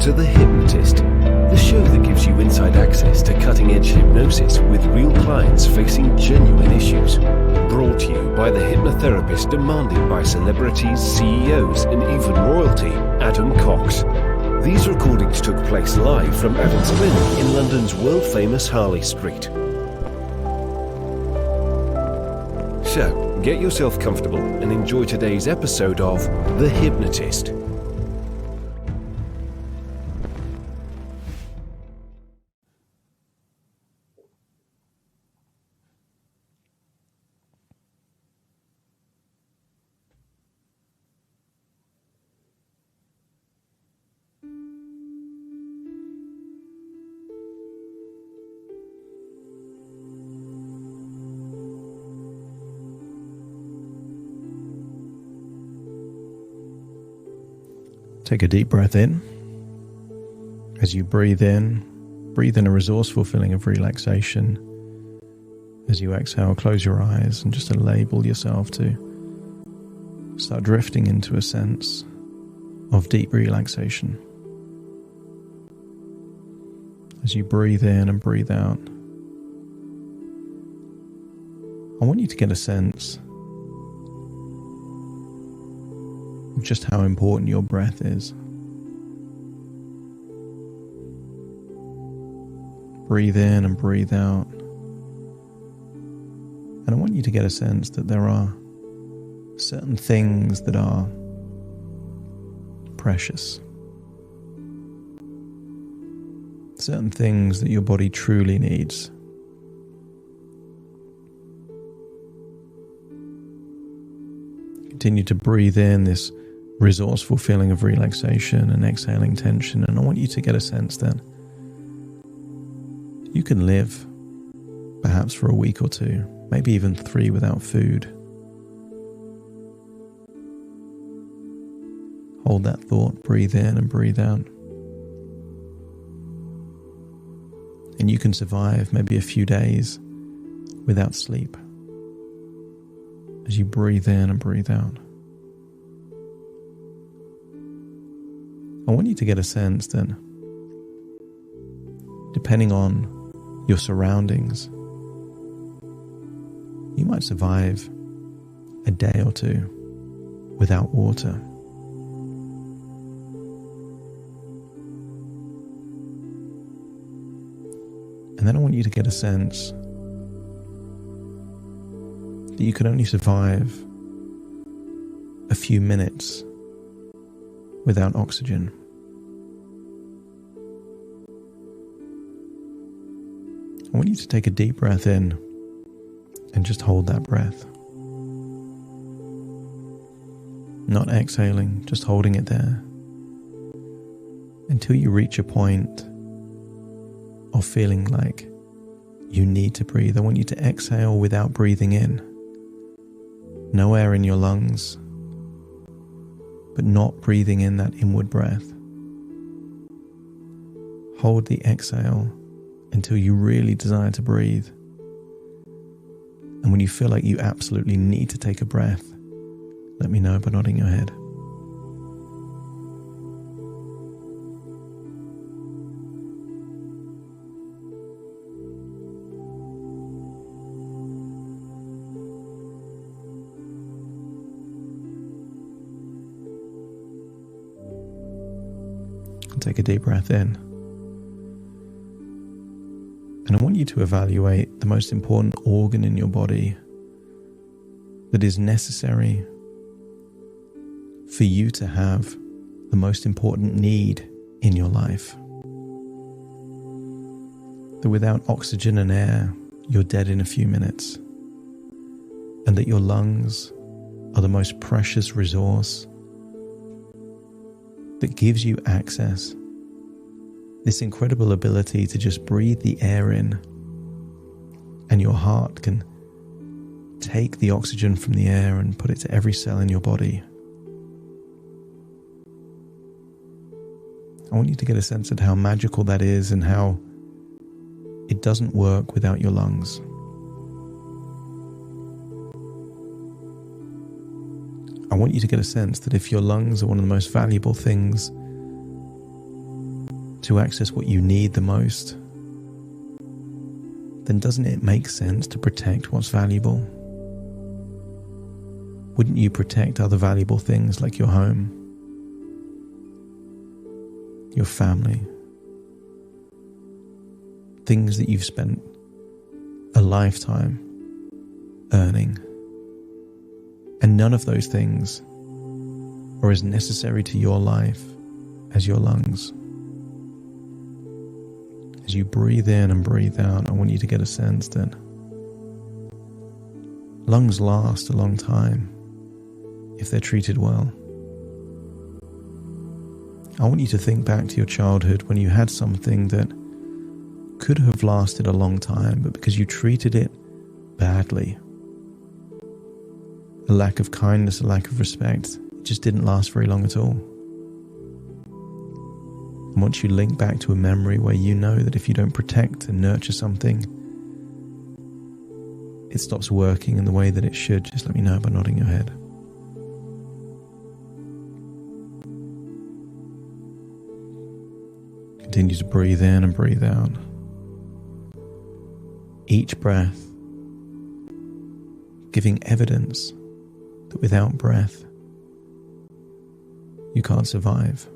to The Hypnotist, the show that gives you inside access to cutting-edge hypnosis with real clients facing genuine issues. Brought to you by the hypnotherapist demanded by celebrities, CEOs, and even royalty, Adam Cox. These recordings took place live from Adam's clinic in London's world-famous Harley Street. So, get yourself comfortable and enjoy today's episode of The Hypnotist. Take a deep breath in. As you breathe in a resourceful feeling of relaxation. As you exhale, close your eyes and just enable yourself to start drifting into a sense of deep relaxation. As you breathe in and breathe out, I want you to get a sense just how important your breath is. Breathe in and breathe out. And I want you to get a sense that there are certain things that are precious. Certain things that your body truly needs. Continue to breathe in this resourceful feeling of relaxation and exhaling tension. And I want you to get a sense that you can live perhaps for a week or two, maybe even 3 without food. Hold that thought, breathe in and breathe out. And you can survive maybe a few days without sleep as you breathe in and breathe out. I want you to get a sense that depending on your surroundings, you might survive a day or 2 without water. And then I want you to get a sense that you can only survive a few minutes without oxygen. I want you to take a deep breath in and just hold that breath. Not exhaling, just holding it there until you reach a point of feeling like you need to breathe. I want you to exhale without breathing in. No air in your lungs, but not breathing in that inward breath. Hold the exhale until you really desire to breathe. And when you feel like you absolutely need to take a breath, let me know by nodding your head. And take a deep breath in. And I want you to evaluate the most important organ in your body that is necessary for you to have the most important need in your life. That without oxygen and air, you're dead in a few minutes. And that your lungs are the most precious resource that gives you access, this incredible ability to just breathe the air in, and your heart can take the oxygen from the air and put it to every cell in your body. I want you to get a sense of how magical that is and how it doesn't work without your lungs. I want you to get a sense that if your lungs are one of the most valuable things to access what you need the most, then doesn't it make sense to protect what's valuable? Wouldn't you protect other valuable things like your home, your family, things that you've spent a lifetime earning? And none of those things are as necessary to your life as your lungs. As you breathe in and breathe out, I want you to get a sense that lungs last a long time if they're treated well. I want you to think back to your childhood when you had something that could have lasted a long time, but because you treated it badly, a lack of kindness, a lack of respect, it just didn't last very long at all. And once you link back to a memory where you know that if you don't protect and nurture something, it stops working in the way that it should, just let me know by nodding your head. Continue to breathe in and breathe out. Each breath giving evidence that without breath, you can't survive.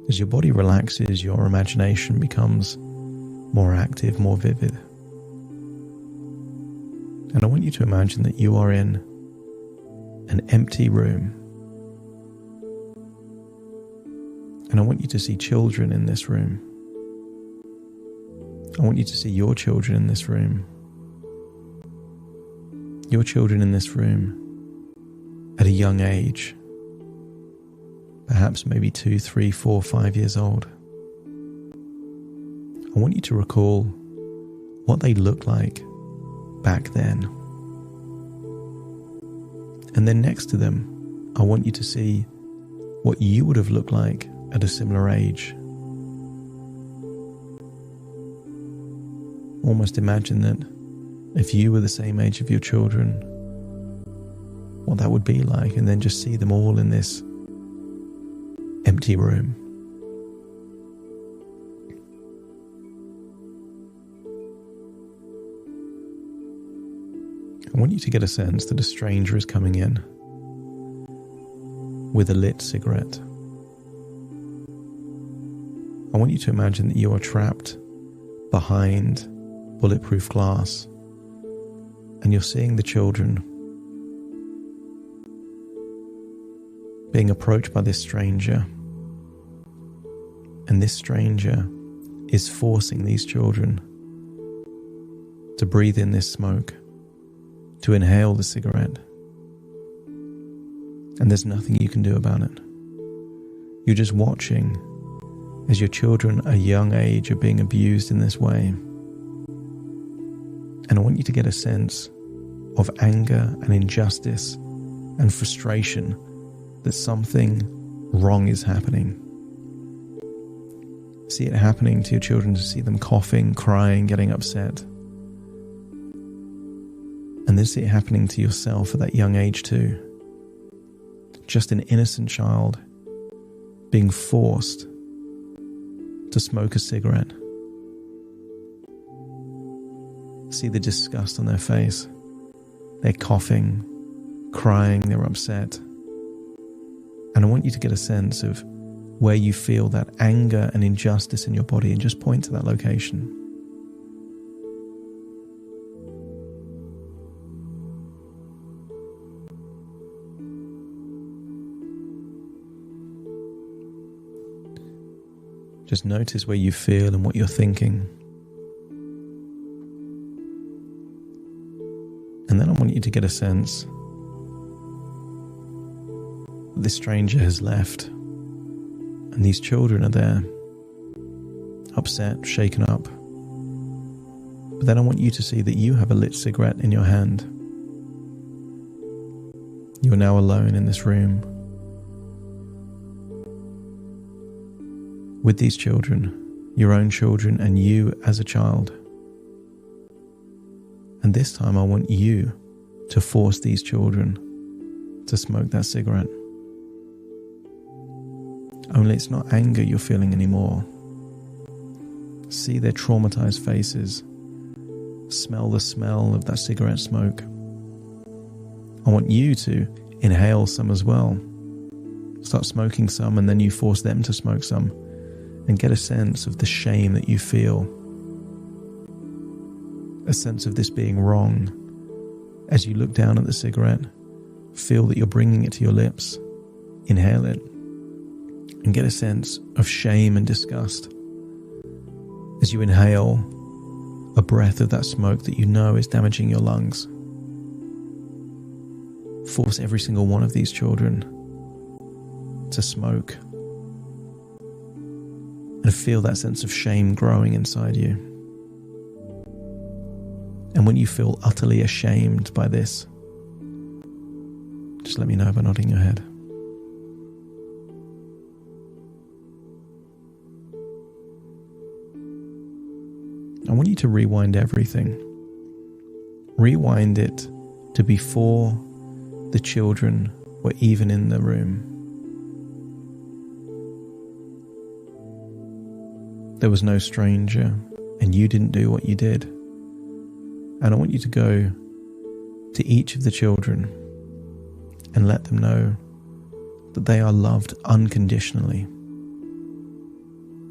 As your body relaxes, your imagination becomes more active, more vivid. And I want you to imagine that you are in an empty room. And I want you to see children in this room. I want you to see your children in this room. Your children in this room at a young age. Perhaps maybe 2, 3, 4, 5 years old. I want you to recall what they looked like back then. And then next to them, I want you to see what you would have looked like at a similar age. Almost imagine that if you were the same age of your children, what that would be like, and then just see them all in this empty room. I want you to get a sense that a stranger is coming in with a lit cigarette. I want you to imagine that you are trapped behind bulletproof glass and you're seeing the children being approached by this stranger, and this stranger is forcing these children to breathe in this smoke, to inhale the cigarette, and there's nothing you can do about it. You're just watching as your children at a young age are being abused in this way. And I want you to get a sense of anger and injustice and frustration that something wrong is happening. See it happening to your children, to see them coughing, crying, getting upset. And then see it happening to yourself at that young age too. Just an innocent child being forced to smoke a cigarette. See the disgust on their face. They're coughing, crying, they're upset. And I want you to get a sense of where you feel that anger and injustice in your body, and just point to that location. Just notice where you feel and what you're thinking. And then I want you to get a sense that this stranger has left and these children are there, upset, shaken up. But then I want you to see that you have a lit cigarette in your hand. You are now alone in this room with these children, your own children, and you as a child. And this time I want you to force these children to smoke that cigarette. only it's not anger you're feeling anymore. See their traumatized faces. Smell the smell of that cigarette smoke. I want you to inhale some as well. Start smoking some, and then you force them to smoke some, and get a sense of the shame that you feel. A sense of this being wrong. As you look down at the cigarette, feel that you're bringing it to your lips. Inhale it, and get a sense of shame and disgust. As you inhale a breath of that smoke that you know is damaging your lungs. Force every single one of these children to smoke, and feel that sense of shame growing inside you. And when you feel utterly ashamed by this, just let me know by nodding your head. I want you to rewind everything. Rewind it to before the children were even in the room. There was no stranger, and you didn't do what you did. And I want you to go to each of the children and let them know that they are loved unconditionally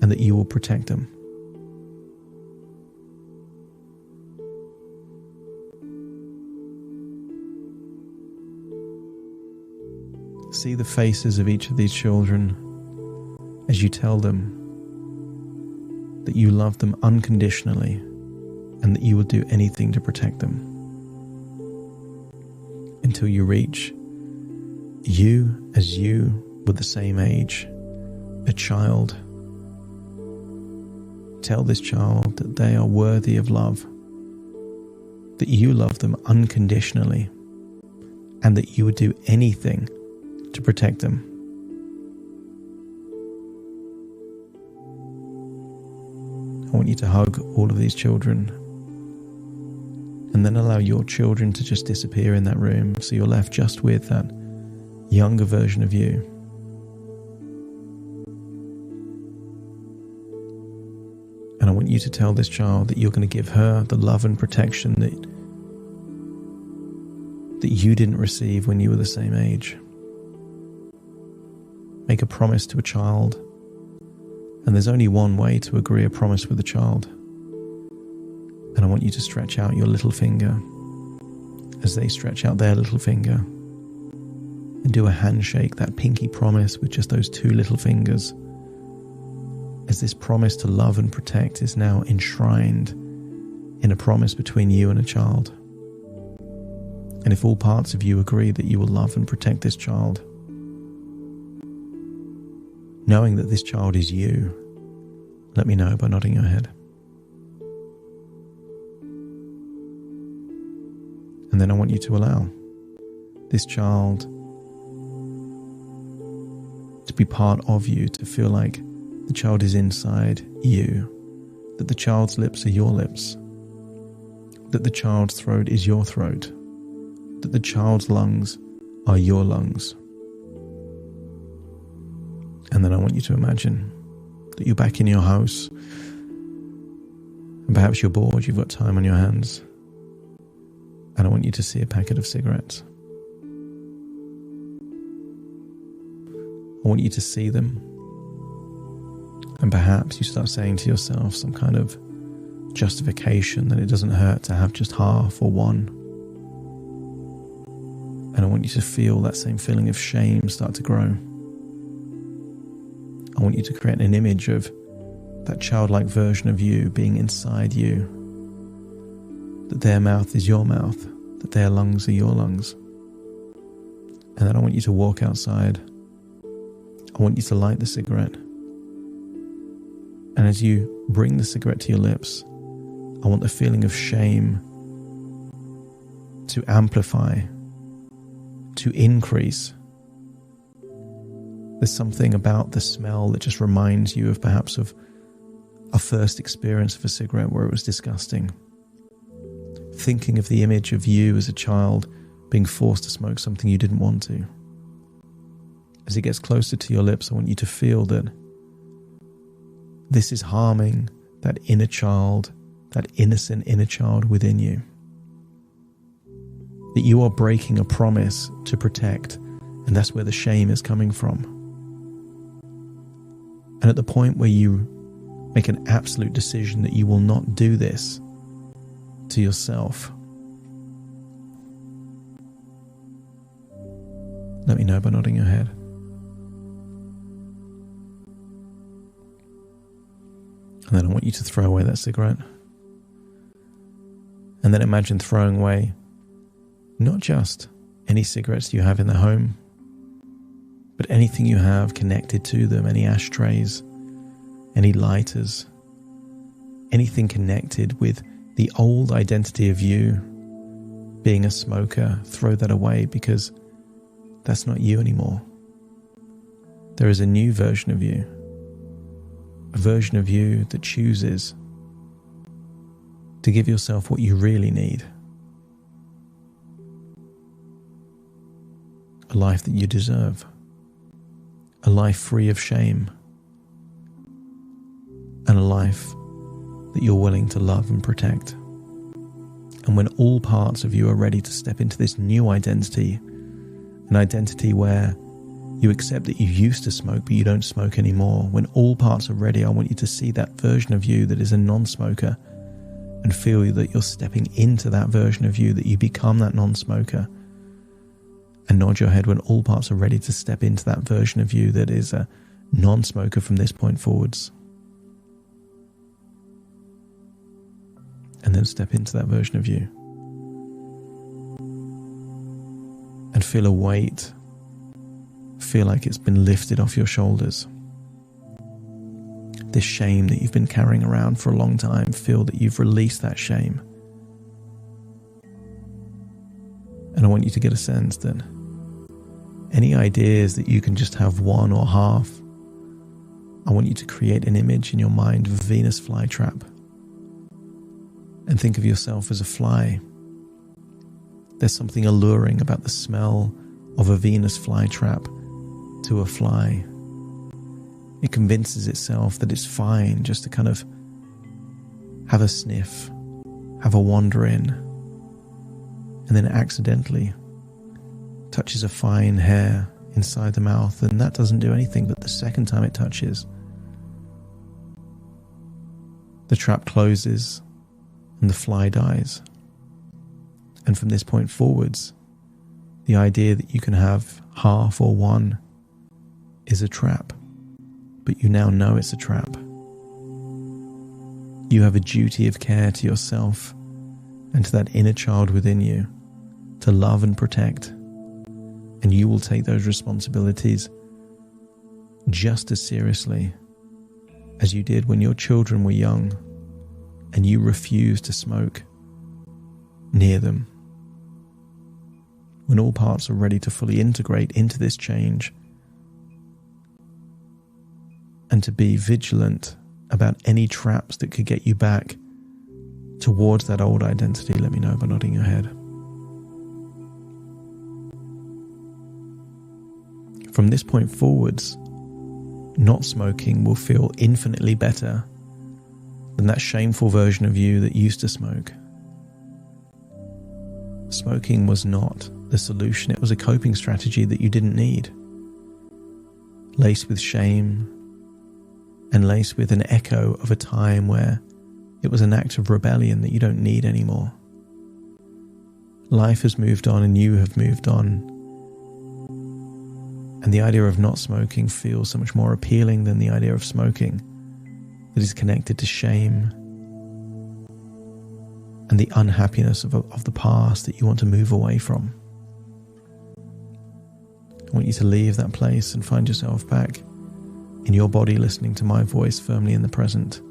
and that you will protect them. See the faces of each of these children as you tell them that you love them unconditionally and that you will do anything to protect them. Until you reach you as you were the same age, a child. Tell this child that they are worthy of love, that you love them unconditionally, and that you would do anything to protect them. I want you to hug all of these children and then allow your children to just disappear in that room, so you're left just with that younger version of you. And I want you to tell this child that you're going to give her the love and protection that you didn't receive when you were the same age. Make a promise to a child, and there's only one way to agree a promise with a child. And I want you to stretch out your little finger as they stretch out their little finger, and do a handshake, that pinky promise with just those two little fingers, as this promise to love and protect is now enshrined in a promise between you and a child. And if all parts of you agree that you will love and protect this child, knowing that this child is you, let me know by nodding your head. And then I want you to allow this child to be part of you, to feel like the child is inside you, that the child's lips are your lips, that the child's throat is your throat, that the child's lungs are your lungs. And then I want you to imagine that you're back in your house, and perhaps you're bored, you've got time on your hands, and I want you to see a packet of cigarettes. I want you to see them, and perhaps you start saying to yourself some kind of justification that it doesn't hurt to have just half or one. And I want you to feel that same feeling of shame start to grow. I want you to create an image of that childlike version of you being inside you, that their mouth is your mouth, that their lungs are your lungs. And then I want you to walk outside. I want you to light the cigarette. And as you bring the cigarette to your lips, I want the feeling of shame to amplify, to increase. There's something about the smell that just reminds you of perhaps of a first experience of a cigarette where it was disgusting. Thinking of the image of you as a child being forced to smoke something you didn't want to. As it gets closer to your lips, I want you to feel that this is harming that inner child, that innocent inner child within you. That you are breaking a promise to protect, and that's where the shame is coming from. And at the point where you make an absolute decision that you will not do this to yourself, let me know by nodding your head. And then I want you to throw away that cigarette. And then imagine throwing away not just any cigarettes you have in the home, but anything you have connected to them, any ashtrays, any lighters, anything connected with the old identity of you being a smoker. Throw that away, because that's not you anymore. There is a new version of you, a version of you that chooses to give yourself what you really need. A life that you deserve. A life free of shame. And a life that you're willing to love and protect. And when all parts of you are ready to step into this new identity, an identity where you accept that you used to smoke but you don't smoke anymore, when all parts are ready, I want you to see that version of you that is a non-smoker and feel that you're stepping into that version of you, that you become that non-smoker. And nod your head when all parts are ready to step into that version of you that is a non-smoker from this point forwards. And then step into that version of you. And feel a weight. Feel like it's been lifted off your shoulders. This shame that you've been carrying around for a long time, feel that you've released that shame. And I want you to get a sense that any ideas that you can just have one or half, I want you to create an image in your mind of a Venus flytrap. And think of yourself as a fly. There's something alluring about the smell of a Venus flytrap to a fly. It convinces itself that it's fine just to kind of have a sniff, have a wander in, and then accidentally touches a fine hair inside the mouth, and that doesn't do anything, but the second time it touches, the trap closes and the fly dies. And from this point forwards, the idea that you can have half or one is a trap, but you now know it's a trap. You have a duty of care to yourself and to that inner child within you to love and protect, and you will take those responsibilities just as seriously as you did when your children were young and you refused to smoke near them. When all parts are ready to fully integrate into this change and to be vigilant about any traps that could get you back towards that old identity, let me know by nodding your head. From this point forwards, not smoking will feel infinitely better than that shameful version of you that used to smoke. Smoking was not the solution. It was a coping strategy that you didn't need. Laced with shame and laced with an echo of a time where it was an act of rebellion that you don't need anymore. Life has moved on and you have moved on. And the idea of not smoking feels so much more appealing than the idea of smoking that is connected to shame and the unhappiness of the past that you want to move away from. I want you to leave that place and find yourself back in your body, listening to my voice firmly in the present,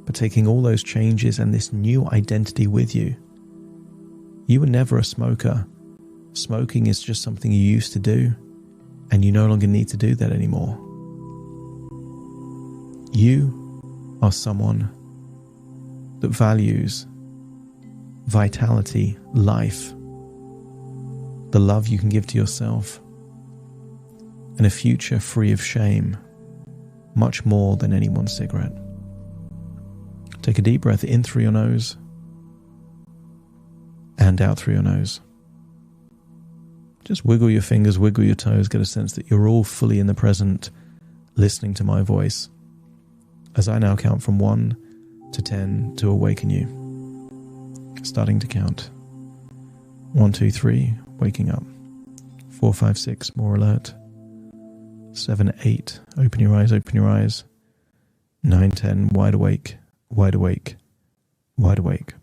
but taking all those changes and this new identity with you. You were never a smoker. Smoking is just something you used to do, and you no longer need to do that anymore. You are someone that values vitality, life, the love you can give to yourself, and a future free of shame, much more than any one cigarette. Take a deep breath in through your nose and out through your nose. Just wiggle your fingers, wiggle your toes, get a sense that you're all fully in the present, listening to my voice as I now count from 1 to 10 to awaken you. Starting to count. 1, 2, 3, waking up. 4, 5, 6, more alert. 7, 8, open your eyes, open your eyes. 9, 10, wide awake, wide awake, wide awake.